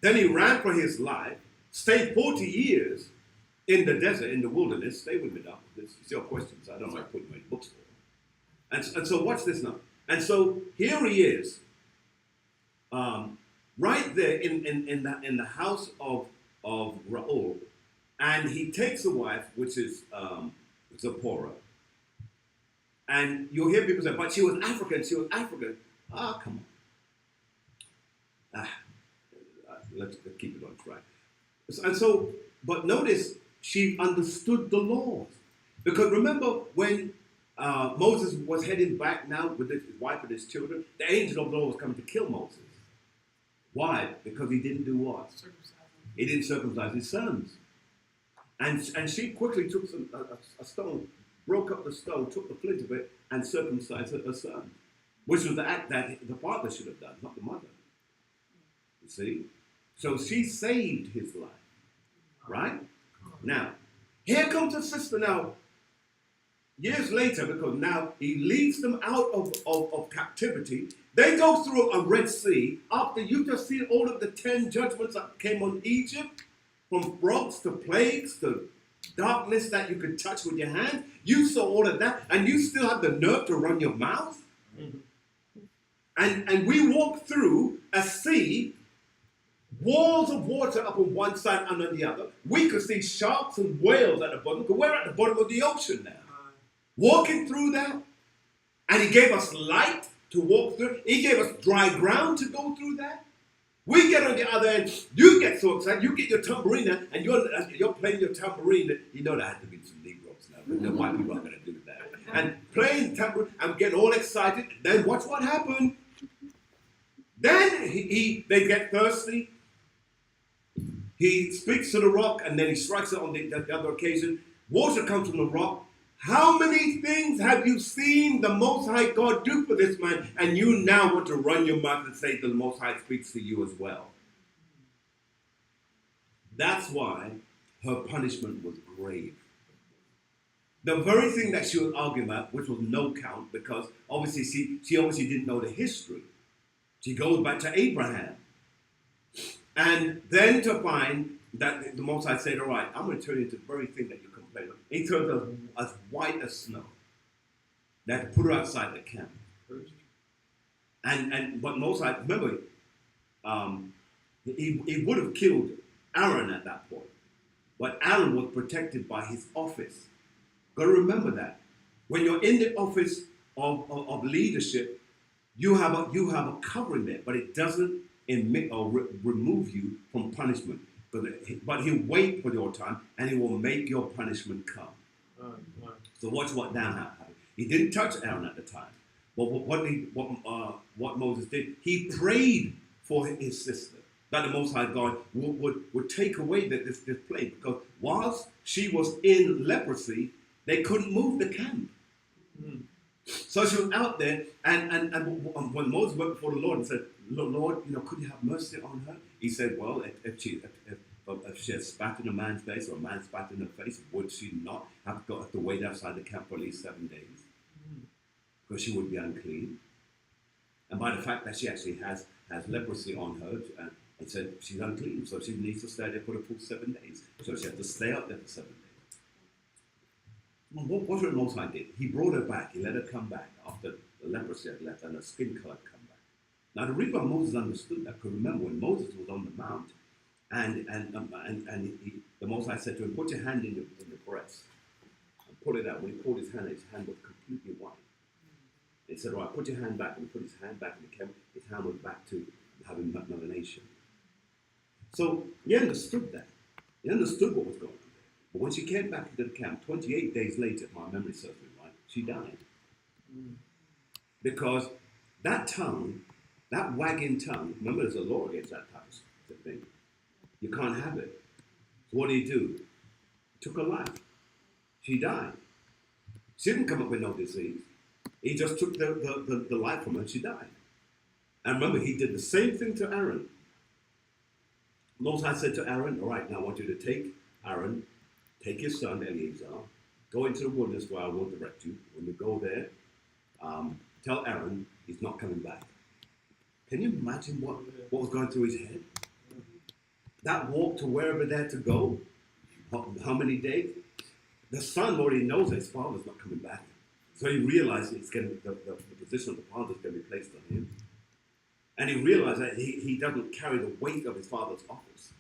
Then he ran for his life, stayed 40 years in the desert, in the wilderness. Stay with me now. It's your questions. I don't like putting my books for. And so watch this now. And so here he is, right there in the house of Ra'ul, and he takes a wife, which is Zipporah. And you'll hear people say, but she was African, she was African. Ah, come on. Let's keep it on track. And so, but notice, she understood the laws. Because remember, when Moses was heading back now with his wife and his children, the angel of the Lord was coming to kill Moses. Why? Because he didn't do what? He didn't circumcise his sons. And she quickly took a stone, broke up the stone, took the flint of it, and circumcised her son. Which was the act that the father should have done, not the mother. You see? So she saved his life. Right? Now, here comes the sister now, years later, because now he leads them out of captivity. They go through a Red Sea after you just seen all of the 10 judgments that came on Egypt, from frogs to plagues to darkness that you could touch with your hand. You saw all of that, and you still have the nerve to run your mouth. And we walk through a sea, walls of water up on one side and on the other. We could see sharks and whales at the bottom, because we're at the bottom of the ocean now. Walking through that, and he gave us light to walk through. He gave us dry ground to go through that. We get on the other end. You get so excited. You get your tambourine now, and you're playing your tambourine. You know there had to be some Negroes now, but the white people aren't going to do that. And playing tambourine, I'm getting all excited. Then watch what happened. Then they get thirsty. He speaks to the rock, and then he strikes it on the other occasion. Water comes from the rock. How many things have you seen the Most High God do for this man, and you now want to run your mouth and say that the Most High speaks to you as well? That's why her punishment was grave. The very thing that she was arguing about, which was no count, because obviously she obviously didn't know the history. She goes back to Abraham. And then to find that the Most High said, all right, I'm going to turn you into the very thing that you complain of. He turned her as white as snow. They had to put her outside the camp. But Most High, remember, he would have killed Aaron at that point. But Aaron was protected by his office. Got to remember that. When you're in the office of leadership, you have a covering there, but it doesn't admit or remove you from punishment. But he'll wait for your time, and he will make your punishment come. So watch what now happened. He didn't touch Aaron at the time. But what Moses did, he prayed for his sister, that the Most High God would take away this plague. Because whilst she was in leprosy, they couldn't move the camp. So she was out there, and when Moses went before the Lord and said, Lord, could you have mercy on her? He said, well, if she had spat in a man's face, or a man spat in her face, would she not have to wait outside the camp for at least 7 days? Because she would be unclean. And by the fact that she actually has leprosy on her, and said she's unclean, so she needs to stay there for the full 7 days. So she had to stay up there for 7 days. Well, what the Most High did? He brought her back. He let her come back after the leprosy had left and her skin color had come back. Now the reason why Moses understood that, because remember when Moses was on the mount, the Most High said to him, "Put your hand in the breast and pull it out." When he pulled his hand was completely white. He said, "All right, put your hand back," and he put his hand back, and his hand was back to having melanation. So he understood that. He understood what was going on there. But when she came back into the camp, 28 days later, if my memory serves me right, she died. Because that tongue, that wagging tongue, remember there's a law against that type of thing. You can't have it. So what did he do? He took her life. She died. She didn't come up with no disease. He just took the life from her and she died. And remember, he did the same thing to Aaron. Moses said to Aaron, "All right, now I want you to take Aaron, take his son Eleazar, go into the wilderness where I will direct you. When you go there, tell Aaron he's not coming back." Can you imagine what was going through his head? That walk to wherever they're to go, how many days? The son already knows that his father's not coming back. So he realized the position of the father is going to be placed on him. And he realized that he doesn't carry the weight of his father's office.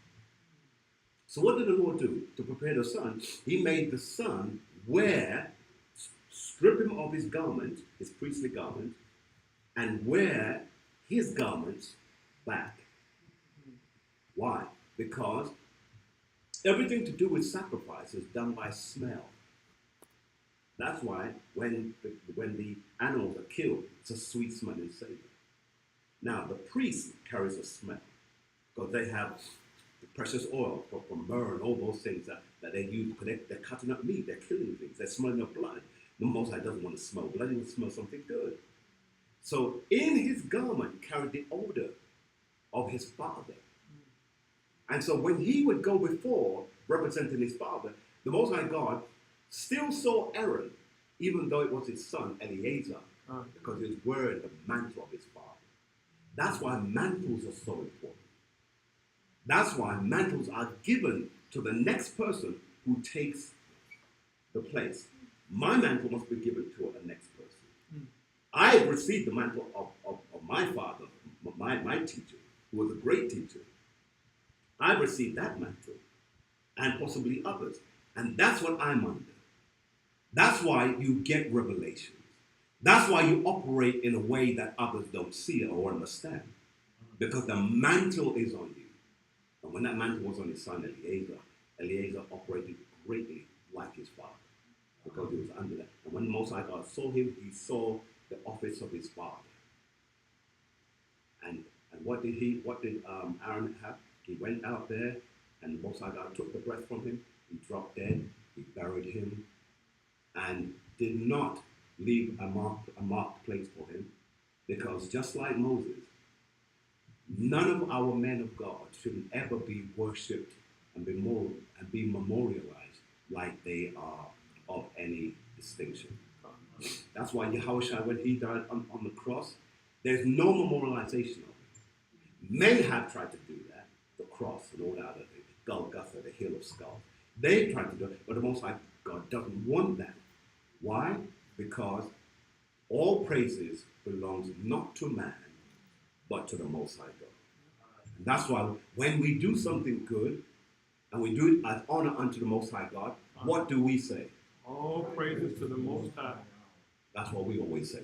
So what did the Lord do to prepare the son? He made the son strip him of his garment, his priestly garment, and wear his garments back. Why? Because everything to do with sacrifice is done by smell. That's why when the animals are killed, it's a sweet smelling savor. Now, the priest carries a smell because they have the precious oil from myrrh and all those things that they use because they're cutting up meat, they're killing things, they're smelling of blood. The Most High doesn't want to smell blood, he wants to smell something good. So in his garment carried the odor of his father. And so when he would go before representing his father, the Most High God still saw Aaron, even though it was his son Eleazar, because he was wearing the mantle of his father. That's why mantles are so important. That's why mantles are given to the next person who takes the place. My mantle must be given to a next person. I have received the mantle of my father, my teacher, who was a great teacher. I received that mantle, and possibly others. And that's what I'm under. That's why you get revelations. That's why you operate in a way that others don't see or understand. Because the mantle is on you. And when that mantle was on his son Eleazar operated greatly like his father. Because he was under that. And when the Most High God saw him, he saw the office of his father. And what did Aaron have? He went out there, and the Most High God took the breath from him. He dropped dead. He buried him, and did not leave a marked place for him, because just like Moses, none of our men of God should ever be worshipped and be memorialized like they are of any distinction. That's why Yahushua, when he died on the cross, there's no memorialization of it. Men have tried to do that, the cross and all that other thing, Golgotha, the hill of skulls. They've tried to do it, but the Most High God doesn't want that. Why? Because all praises belongs not to man, but to the Most High God. And that's why when we do something good, and we do it as honor unto the Most High God, what do we say? All praises to the Most High. That's what we always say.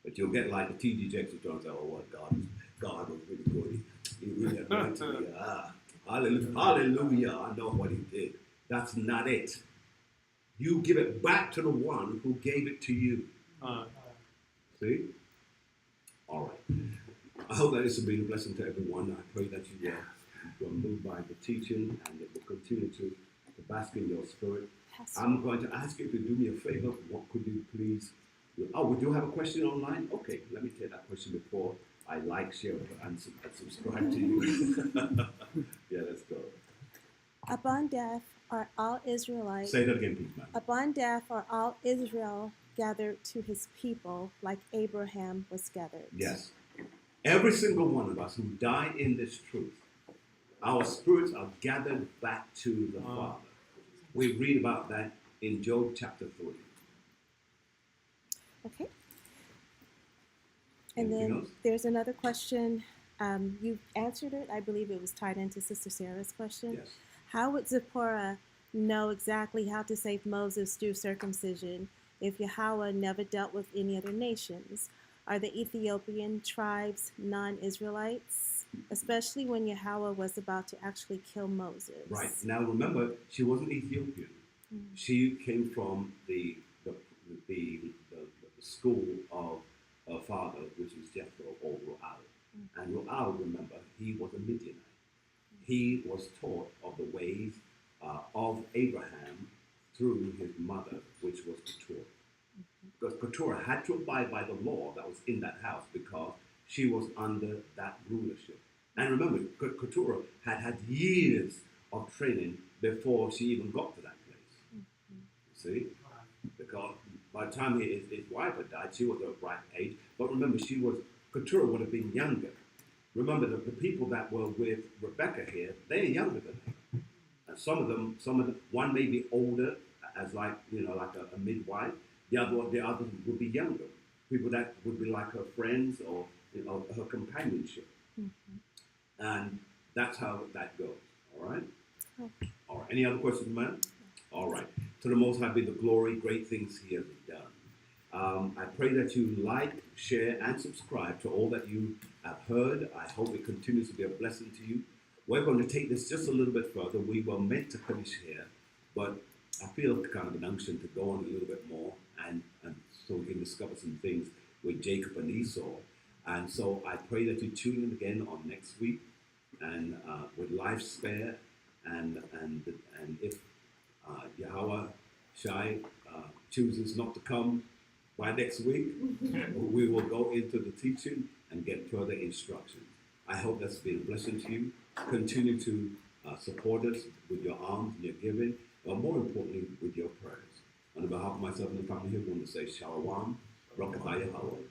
But you'll get like the T.D. Jakes who turns out, "Oh, what God was really good. He really anointed me. Hallelujah, I know what he did." That's not it. You give it back to the one who gave it to you. See? All right. I hope that this will be a blessing to everyone. I pray that you will moved by the teaching and it will continue to bask in your spirit. I'm going to ask you to do me a favor. What could you please? Oh, we do have a question online? Okay, let me take that question before I like, share, and subscribe to you. Yeah, let's go. Upon death are all Israelites. Say that again, please, ma'am. Upon death are all Israel gathered to his people, like Abraham was gathered. Yes. Every single one of us who die in this truth, our spirits are gathered back to the Father. We read about that in Job chapter 3. Okay. And Anything then else? there's another question. You answered it. I believe it was tied into Sister Sarah's question. Yes. How would Zipporah know exactly how to save Moses through circumcision if Yahweh never dealt with any other nations? Are the Ethiopian tribes non-Israelites? Especially when Yahweh was about to actually kill Moses. Right. Now remember, she wasn't Ethiopian. She came from the school of her father, which is Jethro or Ru'al. And Ru'al, remember, he was a Midianite. He was taught of the ways of Abraham through his mother, which was Keturah. Because Keturah had to abide by the law that was in that house because she was under that rulership. And remember, Keturah had had years of training before she even got to that place. See? Because by the time his wife had died, she was of the right age. But remember, Keturah would have been younger. Remember, the people that were with Rebecca here, they're younger than her. And some of them, one may be older, as like a midwife. The other would be younger. People that would be like her friends or her companionship. And that's how that goes. All right? All right. Any other questions, man? All right. To the Most High be the glory, great things he has done. I pray that you like, share, and subscribe to all that you have heard. I hope it continues to be a blessing to you. We're going to take this just a little bit further. We were meant to finish here, but I feel kind of an unction to go on a little bit more, and so we can discover some things with Jacob and Esau. And so I pray that you tune in again on next week, and with life spare, and if Yahweh Shai chooses not to come by next week, we will go into the teaching and get further instructions. I hope that's been a blessing to you. Continue to support us with your alms and your giving, but more importantly, with your prayers. On behalf of myself and the family here, I want to say Shalom, Rakatha Yahweh.